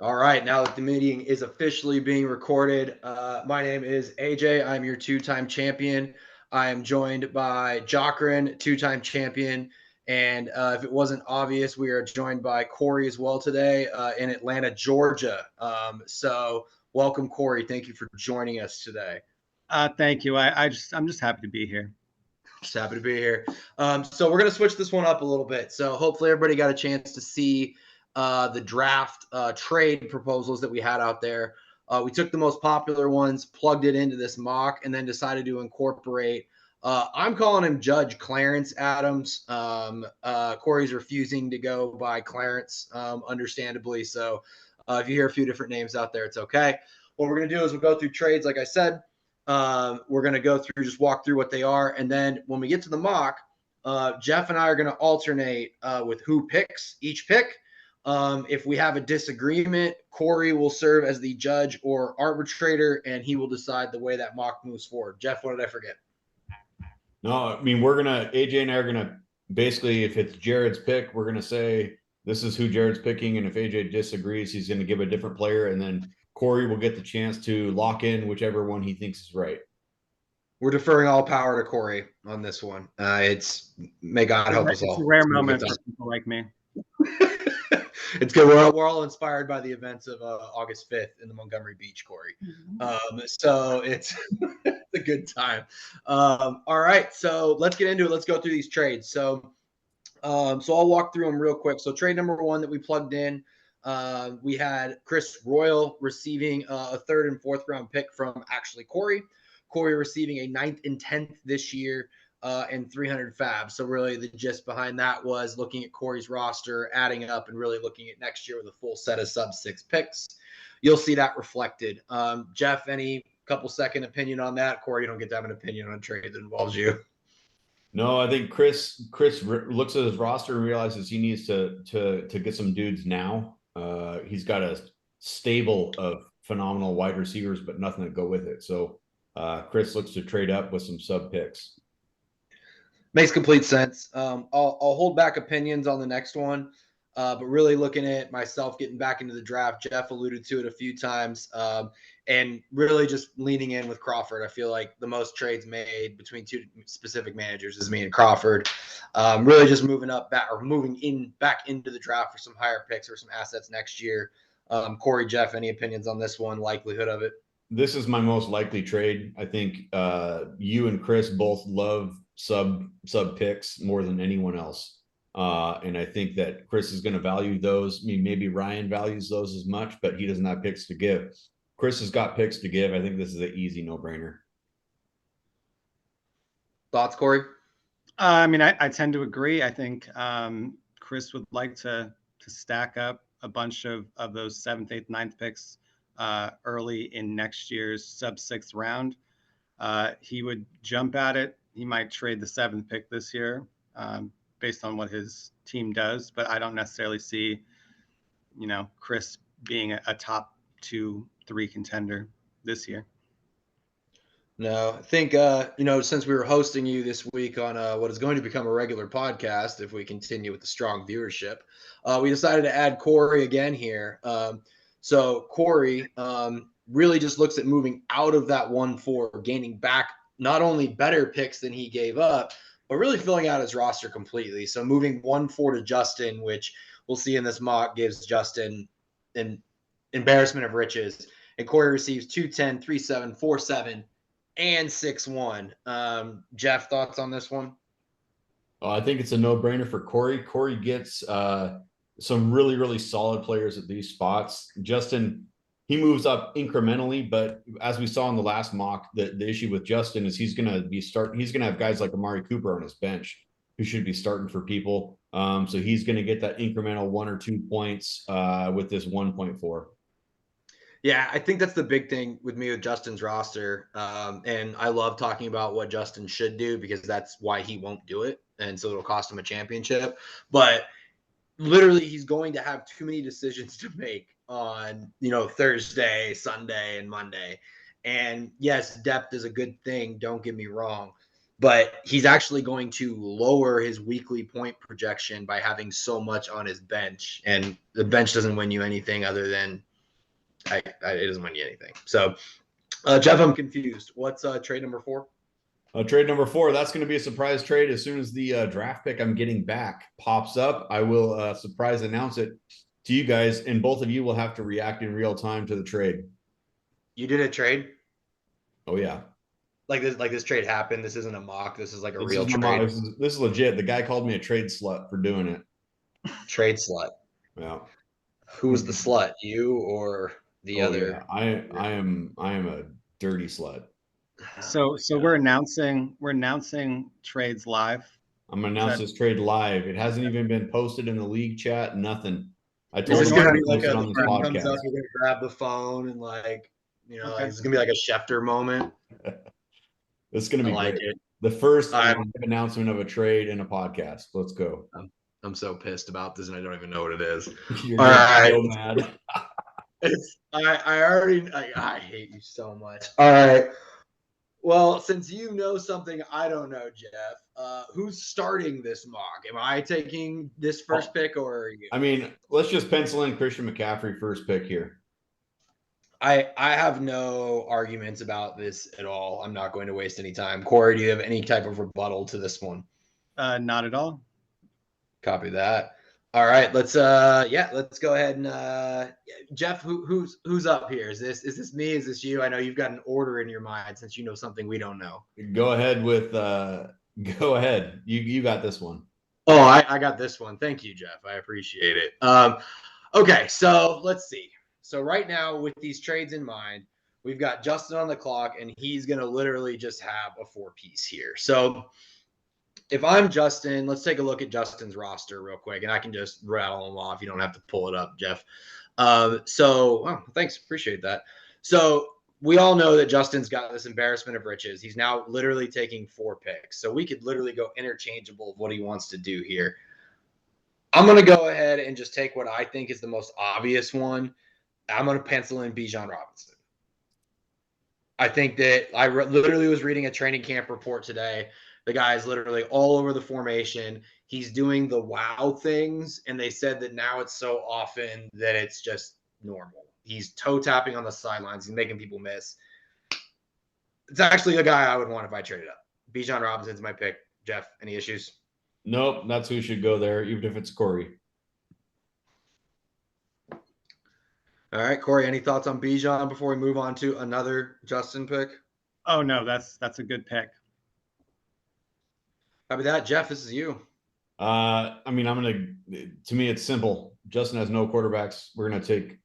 All right, now that the meeting is officially being recorded, my name is AJ. I'm your two-time champion. I am joined by Jockrin, two-time champion. And if it wasn't obvious, we are joined by Corey as well today in Atlanta, Georgia. So welcome, Corey. Thank you for joining us today. Thank you. I'm just happy to be here. Just happy to be here. So we're going to switch this one up a little bit. So hopefully everybody got a chance to see the draft trade proposals that we had out there. We took the most popular ones, plugged it into this mock, and then decided to incorporate. I'm calling him Judge Clarence Adams. Corey's refusing to go by Clarence, understandably. So if you hear a few different names out there, it's okay. What we're going to do is we'll go through trades, like I said. We're going to go through, just walk through what they are. And then when we get to the mock, Jeff and I are going to alternate with who picks each pick. If we have a disagreement, Corey will serve as the judge or arbitrator, and he will decide the way that mock moves forward. Jeff, what did I forget? No, I mean, AJ and I are gonna basically, if it's Jared's pick, we're gonna say this is who Jared's picking. And if AJ disagrees, he's gonna give a different player. And then Corey will get the chance to lock in whichever one he thinks is right. We're deferring all power to Corey on this one. It's may God help us It's a all. rare moment for people like me. It's good. We're all inspired by the events of August 5th in the Montgomery Beach, Corey. So it's, it's a good time. All right. So let's get into it. Let's go through these trades. So I'll walk through them real quick. So trade number one that we plugged in, we had Chris Royal receiving a third and fourth round pick from actually Corey. Corey receiving a ninth and 10th this year and 300 fab. So really the gist behind that was looking at Corey's roster, adding up and really looking at next year with a full set of sub-6 picks. You'll see that reflected. Jeff, any couple second opinion on that? Corey, you don't get to have an opinion on a trade that involves you. No, I think Chris looks at his roster and realizes he needs to get some dudes now. He's got a stable of phenomenal wide receivers, but nothing to go with it. So Chris looks to trade up with some sub picks. Makes complete sense. I'll hold back opinions on the next one, but really looking at myself getting back into the draft. Jeff alluded to it a few times, and really just leaning in with Crawford. I feel like the most trades made between two specific managers is me and Crawford. Really just moving up back or moving in back into the draft for some higher picks or some assets next year. Corey, Jeff, any opinions on this one? Likelihood of it? This is my most likely trade. I think you and Chris both love sub picks more than anyone else. And I think that Chris is going to value those. I mean, maybe Ryan values those as much, but he doesn't have picks to give. Chris has got picks to give. I think this is an easy no-brainer. Thoughts, Corey? I mean, I tend to agree. I think Chris would like to stack up a bunch of those 7th, 8th, 9th picks early in next year's sub-6th round. He would jump at it. He might trade the 7th pick this year based on what his team does, but I don't necessarily see, Chris being a top 2, 3 contender this year. No, I think since we were hosting you this week on what is going to become a regular podcast, if we continue with the strong viewership, we decided to add Corey again here. So Corey really just looks at moving out of that 1-4, gaining back not only better picks than he gave up, but really filling out his roster completely. So moving 1-4 to Justin, which we'll see in this mock, gives Justin an embarrassment of riches. And Corey receives 2-10, 3-7, 4-7, and 6-1. Jeff, thoughts on this one? I think it's a no-brainer for Corey. Corey gets some really, really solid players at these spots. Justin, he moves up incrementally, but as we saw in the last mock, the issue with Justin is he's going to have guys like Amari Cooper on his bench who should be starting for people. So he's going to get that incremental 1 or 2 points with this 1.4. Yeah, I think that's the big thing with me with Justin's roster. And I love talking about what Justin should do because that's why he won't do it. And so it'll cost him a championship. But literally, he's going to have too many decisions to make on, Thursday, Sunday, and Monday. And yes, depth is a good thing. Don't get me wrong. but he's actually going to lower his weekly point projection by having so much on his bench. And the bench doesn't win you anything other than it doesn't win you anything. So, Jeff, I'm confused. What's trade number 4? Trade number 4, that's going to be a surprise trade. As soon as the draft pick I'm getting back pops up, I will surprise announce it to you guys, and both of you will have to react in real time to the trade. You did a trade? Oh, yeah. Like this trade happened. This isn't a mock. This is like a real trade. This is legit. The guy called me a trade slut for doing it. Trade slut. Yeah. Who was the slut? You or the other? Yeah. I am a dirty slut. So we're announcing trades live. I'm gonna announce this trade live. It hasn't even been posted in the league chat. Nothing. I Is told this him gonna to be post like it on this podcast. comes up, you're gonna grab the phone and like Okay. it's gonna be like a Schefter moment. It's gonna be like great. it. The first announcement of a trade in a podcast. Let's go. I'm so pissed about this and I don't even know what it is. You're All right. so mad. I hate you so much. All right. Well, since you know something I don't know, Jeff, who's starting this mock? Am I taking this first pick or are you? I mean, let's just pencil in Christian McCaffrey first pick here. I have no arguments about this at all. I'm not going to waste any time. Corey, do you have any type of rebuttal to this one? Not at all. Copy that. All right, let's go ahead and Jeff, who's up here? Is this me? Is this you? I know you've got an order in your mind since you know something we don't know. Go ahead. You got this one. Oh, I got this one. Thank you, Jeff. I appreciate it. Okay, so let's see. So right now, with these trades in mind, we've got Justin on the clock, and he's going to literally just have a 4-piece here. So if I'm Justin, let's take a look at Justin's roster real quick, and I can just rattle them off. You don't have to pull it up, Jeff. Thanks. Appreciate that. So we all know that Justin's got this embarrassment of riches. He's now literally taking 4 picks. So we could literally go interchangeable of what he wants to do here. I'm going to go ahead and just take what I think is the most obvious one. I'm going to pencil in Bijan Robinson. I think that I literally was reading a training camp report today. The guy is literally all over the formation. He's doing the wow things, and they said that now it's so often that it's just normal. He's toe tapping on the sidelines. He's making people miss. It's actually the guy I would want if I traded up. Bijan Robinson's my pick. Jeff, any issues? Nope, that's who should go there, even if it's Corey. All right, Corey, any thoughts on Bijan before we move on to another Justin pick? Oh, no, that's a good pick. How about that, Jeff? This is you. I mean, to me, it's simple. Justin has no quarterbacks. We're going to take,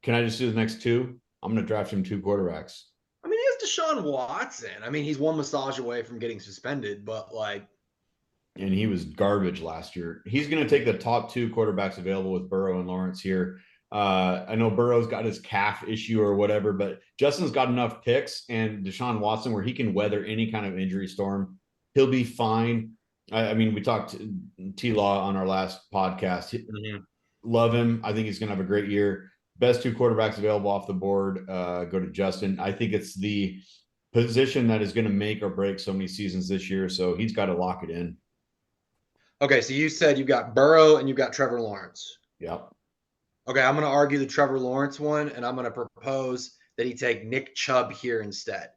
can I just do the next 2? I'm going to draft him 2 quarterbacks. I mean, he has Deshaun Watson. I mean, he's one massage away from getting suspended, but and he was garbage last year. He's going to take the top 2 quarterbacks available with Burrow and Lawrence here. I know Burrow's got his calf issue or whatever, but Justin's got enough picks and Deshaun Watson where he can weather any kind of injury storm. He'll be fine. I mean, we talked to T-Law on our last podcast. Love him. I think he's going to have a great year. Best 2 quarterbacks available off the board go to Justin. I think it's the position that is going to make or break so many seasons this year, so he's got to lock it in. Okay, so you said you've got Burrow and you've got Trevor Lawrence. Yep. Okay, I'm going to argue the Trevor Lawrence one, and I'm going to propose that he take Nick Chubb here instead.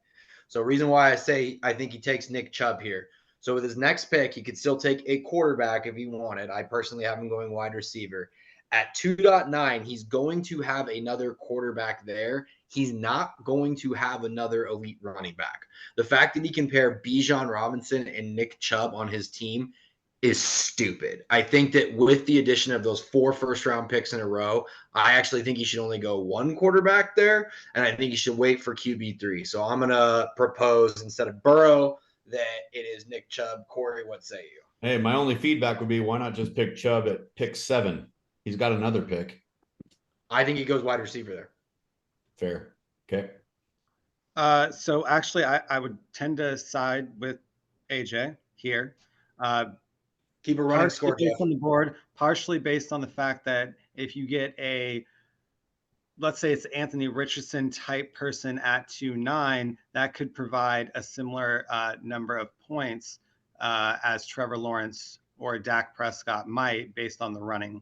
So reason why I say I think he takes Nick Chubb here. So with his next pick, he could still take a quarterback if he wanted. I personally have him going wide receiver. At 2.9, he's going to have another quarterback there. He's not going to have another elite running back. The fact that he can pair Bijan Robinson and Nick Chubb on his team is stupid. I think that with the addition of those 4 first-round picks in a row, I actually think he should only go 1 quarterback there, and I think he should wait for QB3. So I'm going to propose instead of Burrow that it is Nick Chubb. Corey, what say you? Hey, my only feedback would be why not just pick Chubb at pick 7? He's got another pick. I think he goes wide receiver there. Fair. Okay. So actually, I would tend to side with AJ here. Keep a running score based on the board, partially based on the fact that if you get a let's say it's Anthony Richardson type person at 2.9, that could provide a similar number of points as Trevor Lawrence or Dak Prescott might, based on the running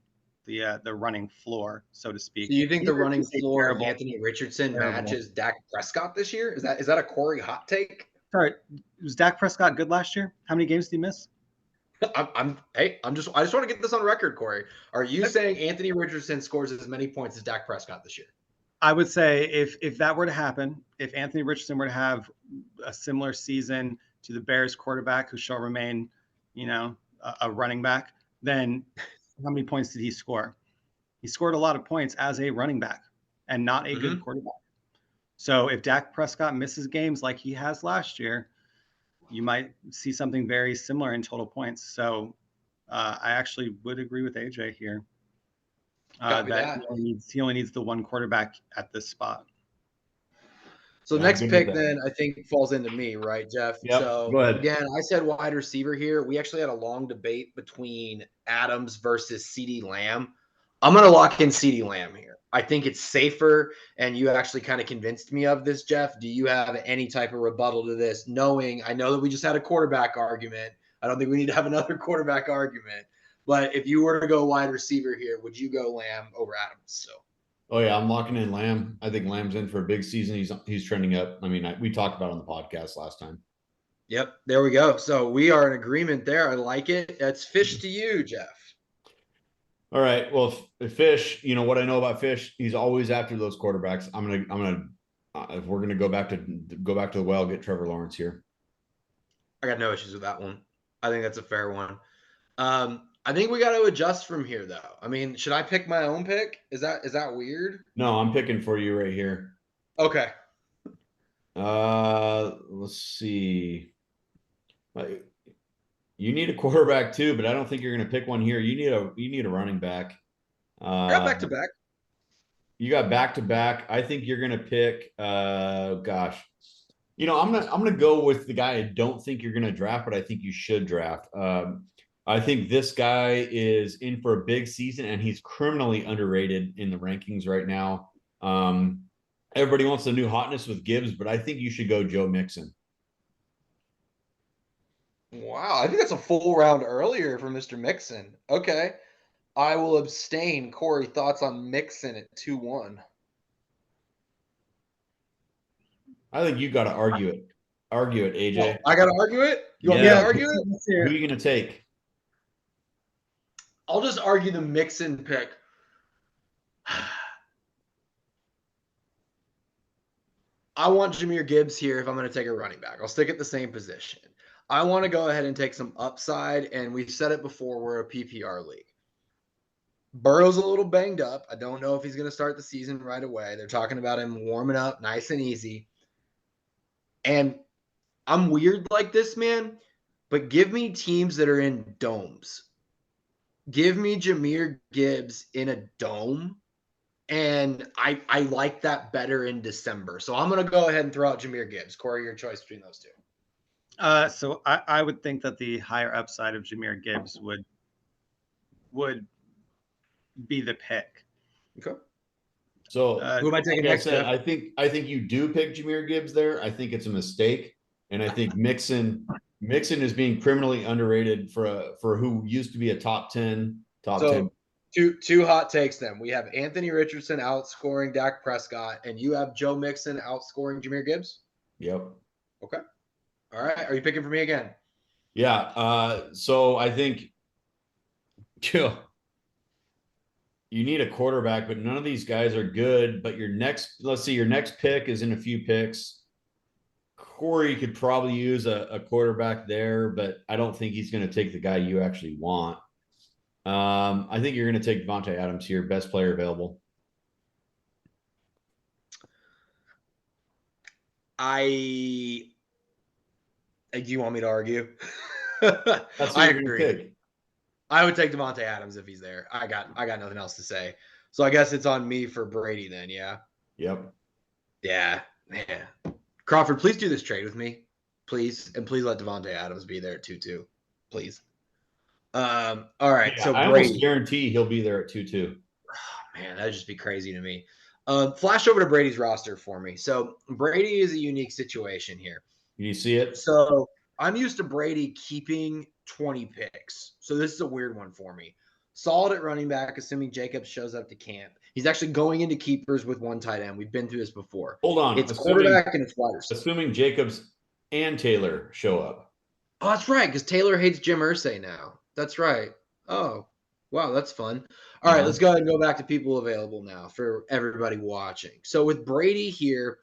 floor, so to speak. So you think the Even if running it's a floor of Anthony Richardson terrible. matches Dak Prescott this year? Is that a Corey hot take? Sorry, was Dak Prescott good last year? How many games did he miss? I just want to get this on record, Corey. Are you saying Anthony Richardson scores as many points as Dak Prescott this year? I would say if that were to happen, if Anthony Richardson were to have a similar season to the Bears quarterback who shall remain, a running back, then how many points did he score? He scored a lot of points as a running back and not a good quarterback. So if Dak Prescott misses games like he has last year, you might see something very similar in total points. So I actually would agree with AJ here. That he only needs the one quarterback at this spot. So next pick then I think falls into me, right, Jeff? Yep, so go ahead. Again, I said wide receiver here. We actually had a long debate between Adams versus CeeDee Lamb. I'm going to lock in CeeDee Lamb here. I think it's safer, and you actually kind of convinced me of this, Jeff. Do you have any type of rebuttal to this? I know that we just had a quarterback argument. I don't think we need to have another quarterback argument. But if you were to go wide receiver here, would you go Lamb over Adams? So. Oh yeah, I'm locking in Lamb. I think Lamb's in for a big season. He's trending up. I mean, we talked about it on the podcast last time. Yep, there we go. So we are in agreement there. I like it. It's Fish to you, Jeff. All right. Well, Fish, what I know about Fish, he's always after those quarterbacks. If we're gonna go back to the well, get Trevor Lawrence here. I got no issues with that one. I think that's a fair one. I think we got to adjust from here, though. I mean, should I pick my own pick? Is that weird? No, I'm picking for you right here. Okay. Let's see. You need a quarterback too, but I don't think you're going to pick one here. You need a running back. I got back to back. You got back to back. I think you're going to pick. Gosh, I'm gonna go with the guy I don't think you're going to draft, but I think you should draft. I think this guy is in for a big season, and he's criminally underrated in the rankings right now. Everybody wants the new hotness with Gibbs, but I think you should go Joe Mixon. Wow, I think that's a full round earlier for Mr. Mixon. Okay. I will abstain. Corey, thoughts on Mixon at 2-1? I think you got to argue it. Argue it, AJ. I got to argue it? You want me to argue it? Who are you going to take? I'll just argue the Mixon pick. I want Jahmyr Gibbs here if I'm going to take a running back. I'll stick at the same position. I want to go ahead and take some upside, and we've said it before, we're a PPR league. Burrow's a little banged up. I don't know if he's going to start the season right away. They're talking about him warming up nice and easy. And I'm weird like this, man, but give me teams that are in domes. Give me Jahmyr Gibbs in a dome, and I like that better in December. So I'm going to go ahead and throw out Jahmyr Gibbs. Corey, your choice between those two. So I would think that the higher upside of Jahmyr Gibbs would be the pick. Okay. So who am I taking next? I think you do pick Jahmyr Gibbs there. I think it's a mistake, and I think Mixon is being criminally underrated for who used to be a top 10. Two hot takes then. We have Anthony Richardson outscoring Dak Prescott, and you have Joe Mixon outscoring Jahmyr Gibbs? Yep. Okay. All right. Are you picking for me again? Yeah. So I think you need a quarterback, but none of these guys are good. But let's see, your next pick is in a few picks. Corey could probably use a quarterback there, but I don't think he's going to take the guy you actually want. I think you're going to take Davante Adams here, best player available. Do you want me to argue? That's I agree. I would take Davante Adams if he's there. I got nothing else to say. So I guess it's on me for Brady then, yeah? Yep. Yeah. Crawford, please do this trade with me. Please. And please let Davante Adams be there at 2-2. Please. All right. Yeah, so I almost guarantee he'll be there at 2-2. Oh, man, that'd just be crazy to me. Flash over to Brady's roster for me. So Brady is a unique situation here. You see it? So I'm used to Brady keeping 20 picks. So this is a weird one for me. Solid at running back, assuming Jacobs shows up to camp. He's actually going into keepers with one tight end. We've been through this before. Hold on. It's quarterback and it's wide receiver. Assuming Jacobs and Taylor show up. Oh, that's right, because Taylor hates Jim Irsay now. That's right. Oh, wow, that's fun. All right, let's go ahead and go back to people available now for everybody watching. So with Brady here,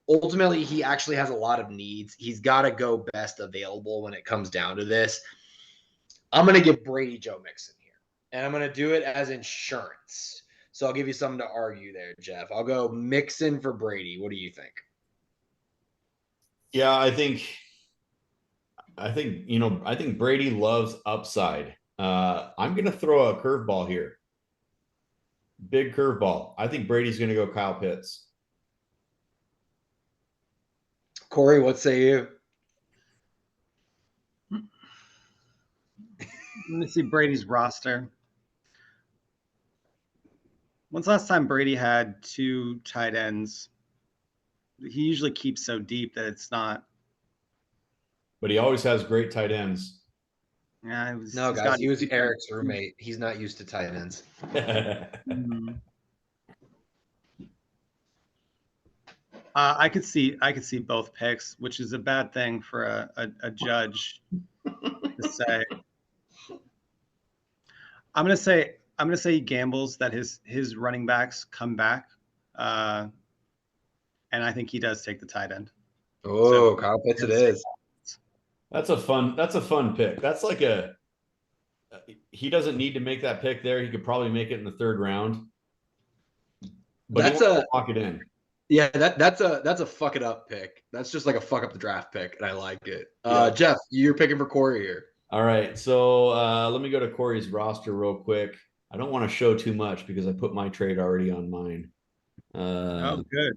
ultimately, he actually has a lot of needs. He's got to go best available when it comes down to this. I'm going to give Brady Joe Mixon here, and I'm going to do it as insurance. So I'll give you something to argue there, Jeff. I'll go Mixon for Brady. What do you think? Yeah, I think Brady loves upside. I'm going to throw a curveball here. Big curveball. I think Brady's going to go Kyle Pitts. Corey, what say you? Let me see Brady's roster. When's the last time Brady had 2 tight ends? He usually keeps so deep that it's not. But he always has great tight ends. Yeah, no, guys, he was Eric's roommate. He's not used to tight ends. I could see both picks, which is a bad thing for a judge to say. I'm gonna say he gambles that his running backs come back, and I think he does take the tight end. Oh, so, Kyle Pitts it is. That's a fun pick. That's like he doesn't need to make that pick there. He could probably make it in the 3rd round. But that's lock it in. Yeah, that's a fuck it up pick. That's just like a fuck up the draft pick, and I like it. Yeah. Jeff, you're picking for Corey here. All right, so let me go to Corey's roster real quick. I don't want to show too much because I put my trade already on mine. Oh, good.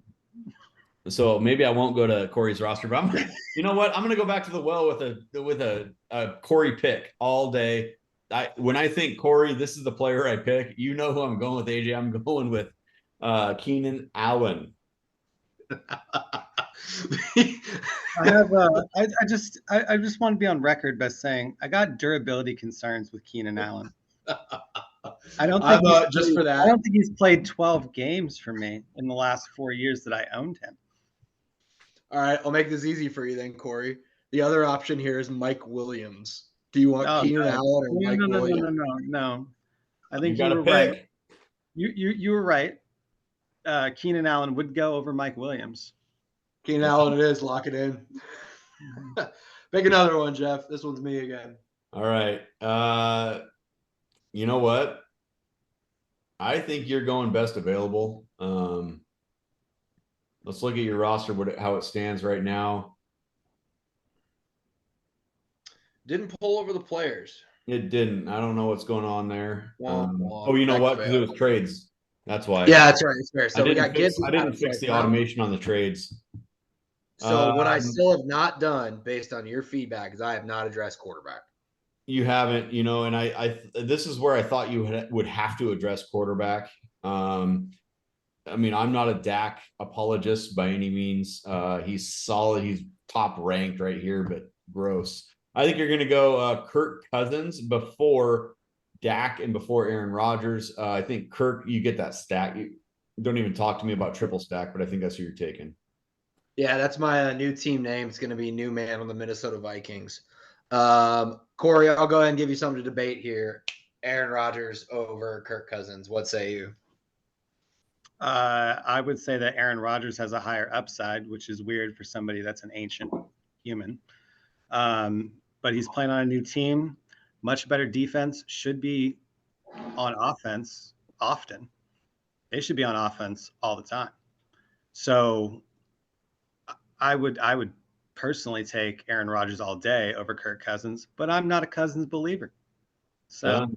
So maybe I won't go to Corey's roster, but you know what? I'm going to go back to the well with a Corey pick all day. When I think Corey, this is the player I pick. You know who I'm going with, AJ. I'm going with Keenan Allen. I just want to be on record by saying I got durability concerns with Keenan Allen. I don't think he's played 12 games for me in the last 4 years that I owned him. All right, I'll make this easy for you then, Corey. The other option here is Mike Williams. Do you want Keenan Allen or Mike Williams? No. I think you were right. You were right. Keenan Allen would go over Mike Williams. Keenan Allen it is. Lock it in. Pick another one, Jeff. This one's me again. All right. You know what? I think you're going best available. Let's look at your roster, how it stands right now. Didn't pull over the players. It didn't. I don't know what's going on there. Oh, you know what? Because it was trades. That's why. Yeah, that's right. It's fair. So we got Gibbs. I didn't fix the automation on the trades. So what I still have not done, based on your feedback, is I have not addressed quarterback. You haven't, and I this is where I thought you would have to address quarterback. I mean, I'm not a Dak apologist by any means. He's solid. He's top ranked right here, but gross. I think you're going to go Kirk Cousins before Dak and before Aaron Rodgers. I think Kirk, you get that stack. You don't even talk to me about triple stack, but I think that's who you're taking. Yeah, that's my new team name. It's going to be New Man on the Minnesota Vikings. Corey, I'll go ahead and give you something to debate here. Aaron Rodgers over Kirk Cousins. What say you? I would say that Aaron Rodgers has a higher upside, which is weird for somebody that's an ancient human. But he's playing on a new team, much better defense, should be on offense often. They should be on offense all the time. So I would personally take Aaron Rodgers all day over Kirk Cousins, but I'm not a Cousins believer. So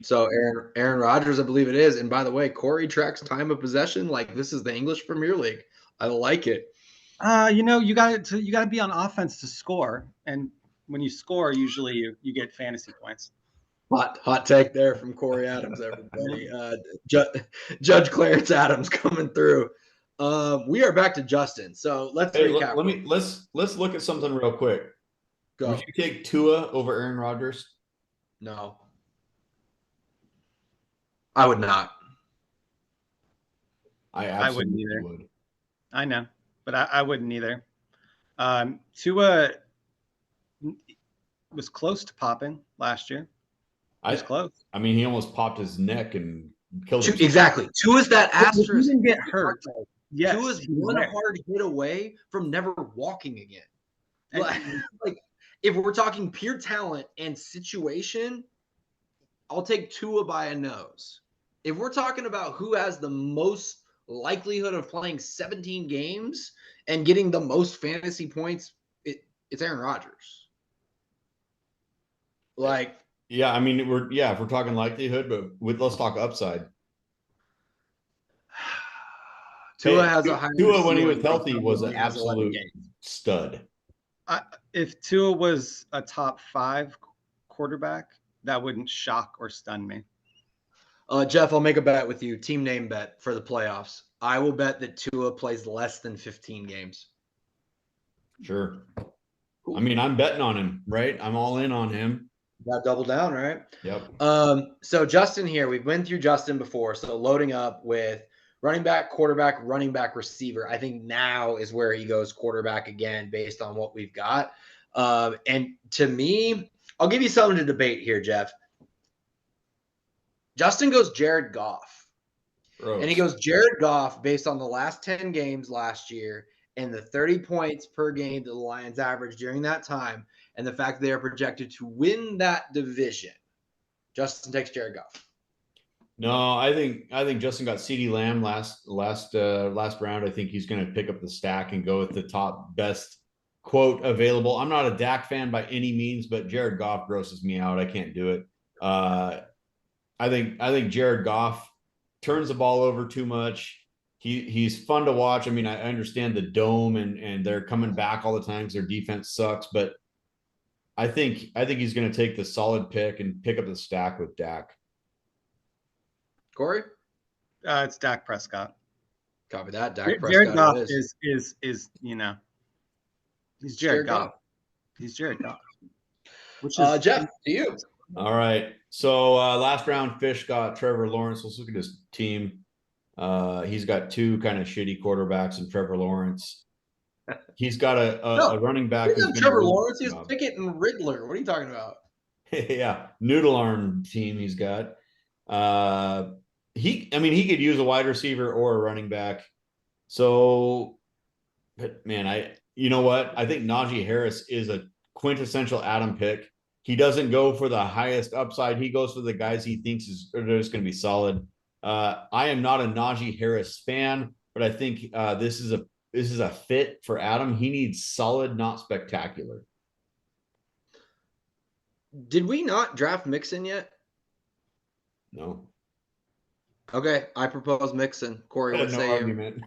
Aaron Rodgers, I believe it is. And by the way, Corey tracks time of possession like this is the English Premier League. I like it. You got to be on offense to score, and when you score, usually you get fantasy points. Hot take there from Corey Adams, everybody. Judge Clarence Adams coming through. We are back to Justin. So let's Hey, recap. let's look at something real quick. Go. Would you take Tua over Aaron Rodgers? No, I would not. I I wouldn't absolutely either. would. I know, but I wouldn't either. Tua was close to popping last year. He was close. I mean, he almost popped his neck and killed himself. Exactly. Tua's that If he asterisk. didn't get hurt, yes, Tua's he was one there. hard hit away from never walking again. And- Like, if we're talking pure talent and situation, I'll take Tua by a nose. If we're talking about who has the most likelihood of playing 17 games and getting the most fantasy points, it's Aaron Rodgers. Like, Yeah, I mean, if we're talking likelihood, but let's talk upside. Tua has a higher Tua, when he was ceiling healthy, than was he an has 11 absolute games. stud. If Tua was a top 5 quarterback, that wouldn't shock or stun me. Jeff, I'll make a bet with you. Team name bet for the playoffs. I will bet that Tua plays less than 15 games. Sure. I mean, I'm betting on him, right? I'm all in on him. Got double down, right? Yep. So Justin here, we've been through Justin before. So loading up with running back, quarterback, running back, receiver. I think now is where he goes quarterback again based on what we've got. And to me, I'll give you something to debate here, Jeff. Justin goes Jared Goff. Gross. And he goes Jared Goff based on the last 10 games last year and the 30 points per game that the Lions averaged during that time and the fact that they are projected to win that division. Justin takes Jared Goff. No, I think Justin got CeeDee Lamb last round. I think he's going to pick up the stack and go with the top best quote available. I'm not a Dak fan by any means, but Jared Goff grosses me out. I can't do it. I think Jared Goff turns the ball over too much. He's fun to watch. I mean, I understand the dome and they're coming back all the time because their defense sucks, but I think he's going to take the solid pick and pick up the stack with Dak. Corey? It's Dak Prescott. Copy that. Dak Prescott. Jared Goff is he's Jared Goff. He's Jared Goff. Which is Jeff, to you. All right. So last round, Fish got Trevor Lawrence. Let's look at his team. He's got 2 kind of shitty quarterbacks in Trevor Lawrence. He's got a running back. Who's Trevor Lawrence? He's Pickett and Riddler. What are you talking about? Yeah, noodle arm team he's got. He could use a wide receiver or a running back. So, but man, you know what? I think Najee Harris is a quintessential Adam pick. He doesn't go for the highest upside. He goes for the guys he thinks are just going to be solid. I am not a Najee Harris fan, but I think this is a fit for Adam. He needs solid, not spectacular. Did we not draft Mixon yet? No. Okay, I propose Mixon. Corey, what say argument.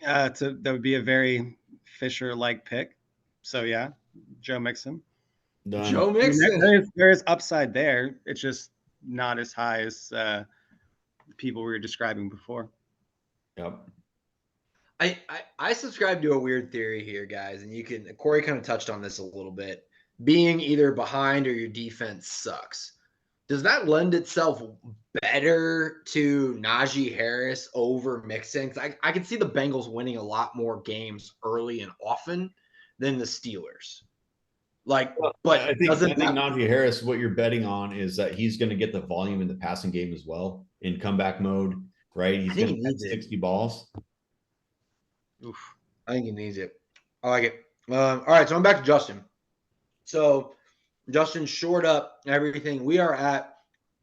That would be a very Fisher-like pick. So yeah, Joe Mixon. Done. Joe Mixon. I mean, there is upside there. It's just not as high as people we were describing before. Yep. I subscribe to a weird theory here, guys, and Corey kind of touched on this a little bit. Being either behind or your defense sucks. Does that lend itself better to Najee Harris over Mixon? Because I can see the Bengals winning a lot more games early and often than the Steelers. But I think Najee Harris, what you're betting on is that he's going to get the volume in the passing game as well in comeback mode, right? He's going to get 60 balls. Oof. I think he needs it. I like it. All right, so I'm back to Justin. So Justin shored up everything. We are at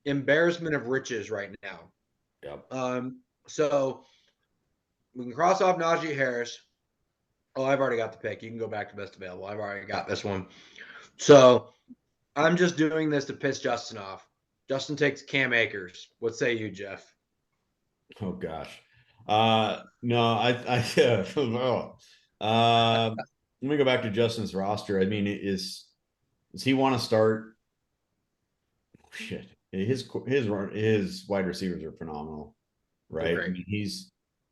embarrassment of riches right now. Yep. So we can cross off Najee Harris. Oh, I've already got the pick. You can go back to best available. I've already got this one. So I'm just doing this to piss Justin off. Justin takes Cam Akers. What say you, Jeff? Oh gosh. No, let me go back to Justin's roster. I mean, does he want to start? Oh, shit. His wide receivers are phenomenal. right? I mean,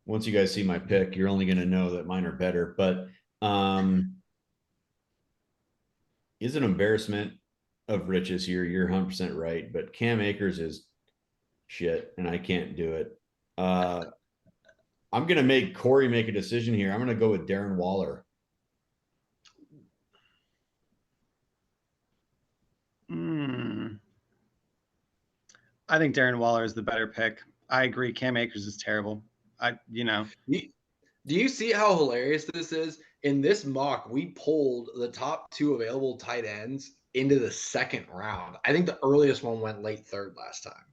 once you guys see my pick, you're only going to know that mine are better. But is an embarrassment of riches here. You're 100% right. But Cam Akers is shit, and I can't do it. I'm going to make Corey make a decision here. I'm going to go with Darren Waller. I think Darren Waller is the better pick. I agree. Cam Akers is terrible. Do you see how hilarious this is? In this mock, we pulled the top 2 available tight ends into the 2nd round. I think the earliest one went late 3rd last time.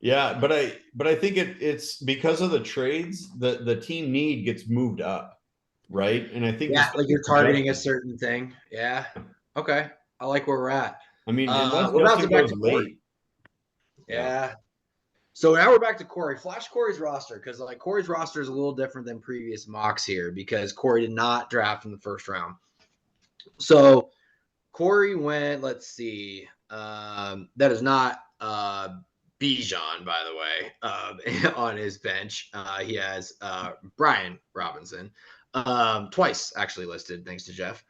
Yeah, but I think it's because of the trades, the team need gets moved up, right? And I think like you're targeting a certain thing. Yeah. Okay. I like where we're at. I mean, unless we're Justin goes late. Yeah. So now we're back to Corey. Flash Corey's roster, because like Corey's roster is a little different than previous mocks here because Corey did not draft in the 1st round. So Corey went, let's see, that is not Bijan, by the way, on his bench. He has Brian Robinson, twice actually listed, thanks to Jeff.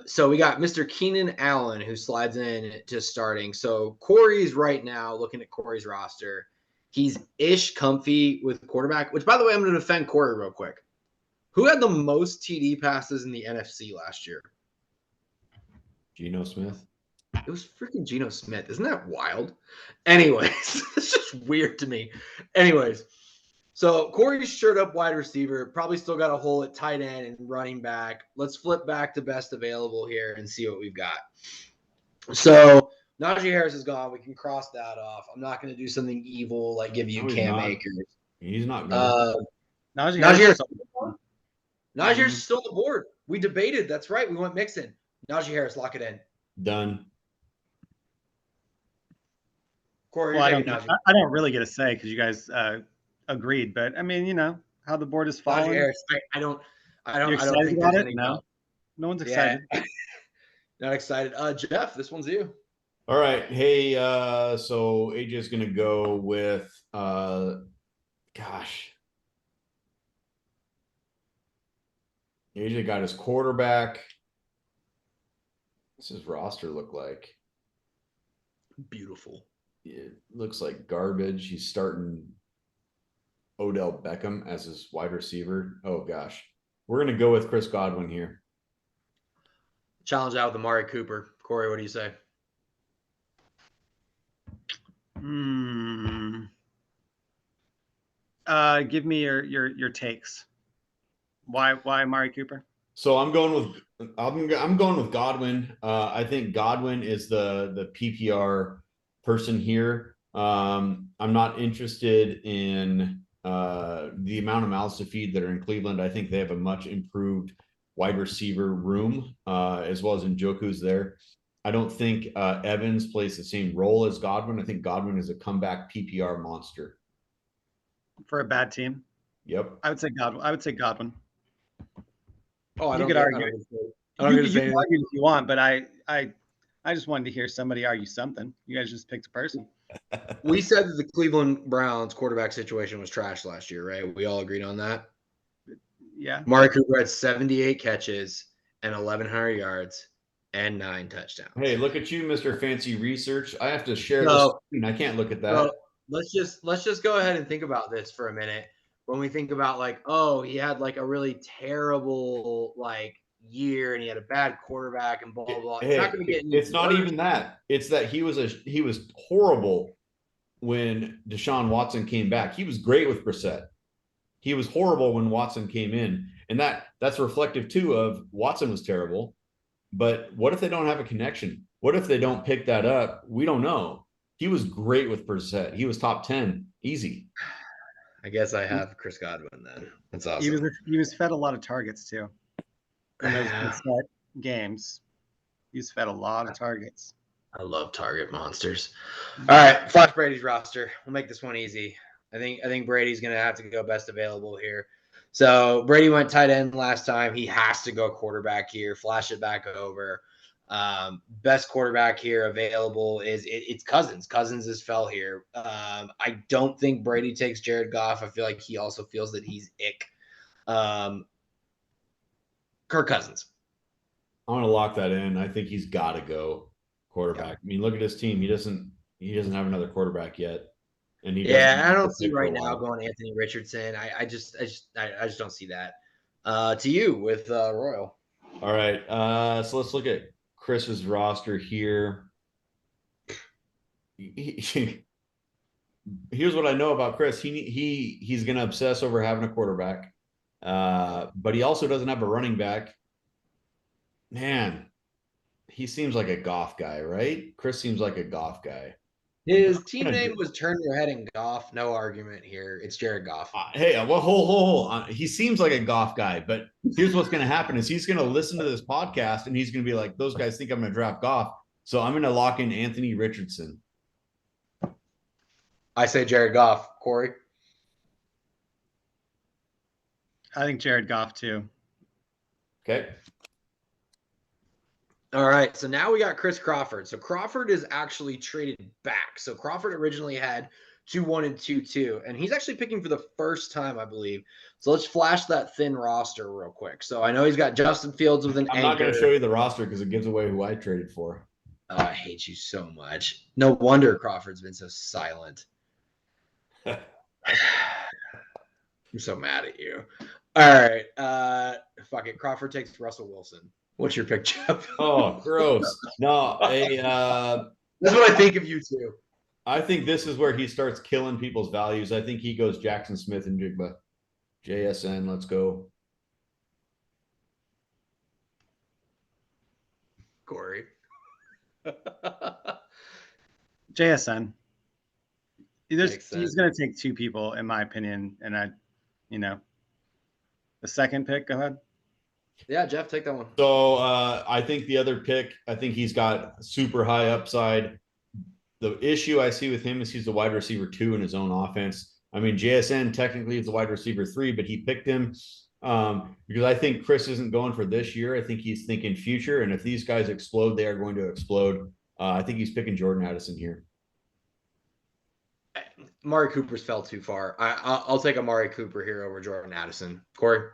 So we got Mr. Keenan Allen, who slides in to starting. So Corey's right now, looking at Corey's roster, he's ish comfy with quarterback, which, by the way, I'm going to defend Corey real quick. Who had the most TD passes in the NFC last year? Geno Smith. It was freaking Geno Smith. Isn't that wild? Anyways, it's just weird to me. Anyways, so Corey's shirt up wide receiver, probably still got a hole at tight end and running back. Let's flip back to best available here and see what we've got. So Najee Harris is gone. We can cross that off. I'm not going to do something evil like give you Cam Akers. He's not gone. Najee Harris. Najee Harris is still on the board. We debated. That's right. We went Mixon. Najee Harris, lock it in. Done. Corey, well, I don't really get a say because you guys agreed, but I mean, how the board is falling. Najee Harris, I don't think there's any. No one's excited. Yeah. Not excited. Jeff, this one's you. All right. Hey, so AJ's gonna go with AJ got his quarterback. What's his roster look like? Beautiful. It looks like garbage. He's starting Odell Beckham as his wide receiver. Oh gosh. We're gonna go with Chris Godwin here. Challenge out with Amari Cooper. Corey, what do you say? Give me your takes. Why Amari Cooper? So I'm going with Godwin. I think Godwin is the PPR person here. I'm not interested in the amount of mouths to feed that are in Cleveland. I think they have a much improved wide receiver room, as well as Njoku's there. I don't think Evans plays the same role as Godwin. I think Godwin is a comeback PPR monster. For a bad team? Yep. I would say Godwin. Oh, you could argue. You can argue if you want, but I just wanted to hear somebody argue something. You guys just picked a person. We said that the Cleveland Browns quarterback situation was trash last year, right? We all agreed on that. Yeah. Amari Cooper had 78 catches and 1,100 yards and 9 touchdowns. Hey, look at you, Mr. Fancy Research. I have to share the screen. I can't look at that. So let's just go ahead and think about this for a minute. When we think about he had a really terrible year and he had a bad quarterback and blah blah blah. Hey, it's not even that. It's that he was horrible when Deshaun Watson came back. He was great with Brissett. He was horrible when Watson came in, and that's reflective too of Watson was terrible. But what if they don't have a connection? What if they don't pick that up? We don't know. He was great with Brissett. He was top 10, easy. I guess I have Chris Godwin then. That's awesome. He was fed a lot of targets too. In those Brissett games, he was fed a lot of targets. I love target monsters. All right, Flash Brady's roster. We'll make this one easy. I think Brady's gonna have to go best available here. So Brady went tight end last time. He has to go quarterback here. Flash it back over. Best quarterback here available is it's Cousins. Cousins is fell here. I don't think Brady takes Jared Goff. I feel like he also feels that he's ick. Kirk Cousins. I'm gonna lock that in. I think he's got to go quarterback. I mean, look at his team. He doesn't have another quarterback yet, and he doesn't. Yeah, I don't see right now going Anthony Richardson. I just don't see that. To you with Royal. All right. So let's look at Chris's roster here. Here's what I know about Chris. He's gonna obsess over having a quarterback, but he also doesn't have a running back. Man, he seems like a Goff guy, right? Chris seems like a Goff guy. His team name was Turn Your Head and Goff. No argument here. It's Jared Goff. Hey, well, hold on. He seems like a Goff guy, but here's what's going to happen is he's going to listen to this podcast and he's going to be like, those guys think I'm going to draft Goff. So I'm going to lock in Anthony Richardson. I say Jared Goff. Corey? I think Jared Goff too. Okay. All right, so now we got Chris Crawford. So Crawford is actually traded back. So Crawford originally had 2-1 and 2-2, and he's actually picking for the first time, I believe. So let's flash that thin roster real quick. So I know he's got Justin Fields with an I'm not going to show you the roster because it gives away who I traded for. Oh, I hate you so much. No wonder Crawford's been so silent. I'm so mad at you. All right, fuck it. Crawford takes Russell Wilson. What's your pick, Jeff? Oh, gross. No, that's what I think of you two. I think this is where he starts killing people's values. I think he goes Jackson Smith and Jigba. JSN, let's go. Corey. JSN. He's going to take two people, in my opinion. And the second pick, go ahead. Yeah, Jeff, take that one. So I think the other pick, I think he's got super high upside. The issue I see with him is he's the wide receiver 2 in his own offense. I mean, JSN technically is the wide receiver 3, but he picked him because I think Chris isn't going for this year. I think he's thinking future. And if these guys explode, they are going to explode. I think he's picking Jordan Addison here. Amari Cooper's fell too far. I'll take Amari Cooper here over Jordan Addison. Corey?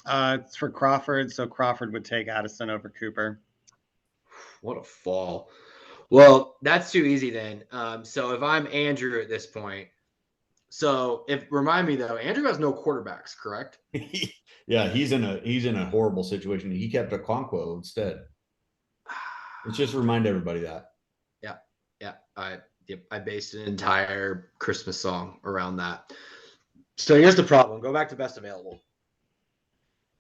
It's for Crawford, so Crawford would take Addison over Cooper. What a fall. Well, that's too easy then. So if I'm Andrew at this point, remind me though, Andrew has no quarterbacks, correct? Yeah, he's in a horrible situation. He kept Okonkwo instead. Let's just remind everybody that. Yeah. I based an entire Christmas song around that. So here's the problem. Go back to best available.